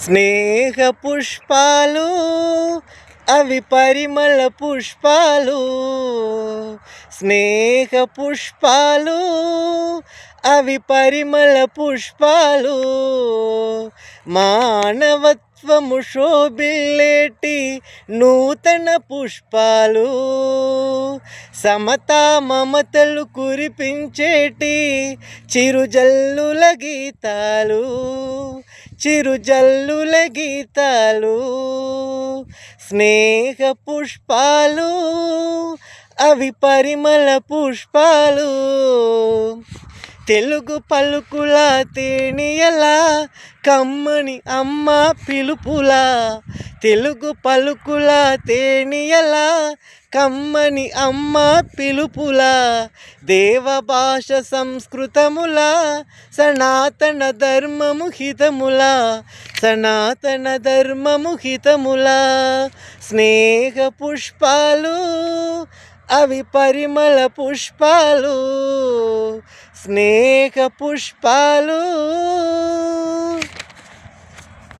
స్నేహ పుష్పాలు అవి పరిమళ పుష్పాలు, స్నేహ పుష్పాలు అవి పరిమళ పుష్పాలు, మానవత్వము శోభిల్లేటి నూతన పుష్పాలు, సమతా మమతలు కురిపించేటి చిరుజల్లుల గీతాలు, చిరుజల్లుల గీతాలు. స్నేహ పుష్పాలు అవి పరిమళ పుష్పాలు, తెలుగు పలుకుల తేనియలా కమ్మని అమ్మ పిలుపులా, తెలుగు పలుకుల తేనియలా కమ్మని అమ్మ పిలుపులా, దేవ భాష సంస్కృతములా సనాతన ధర్మము హితములా, సనాతన ధర్మము హితములా. స్నేహ పుష్పాలు అవి పరిమళ పుష్పాలు, స్నేహ పుష్పాలు.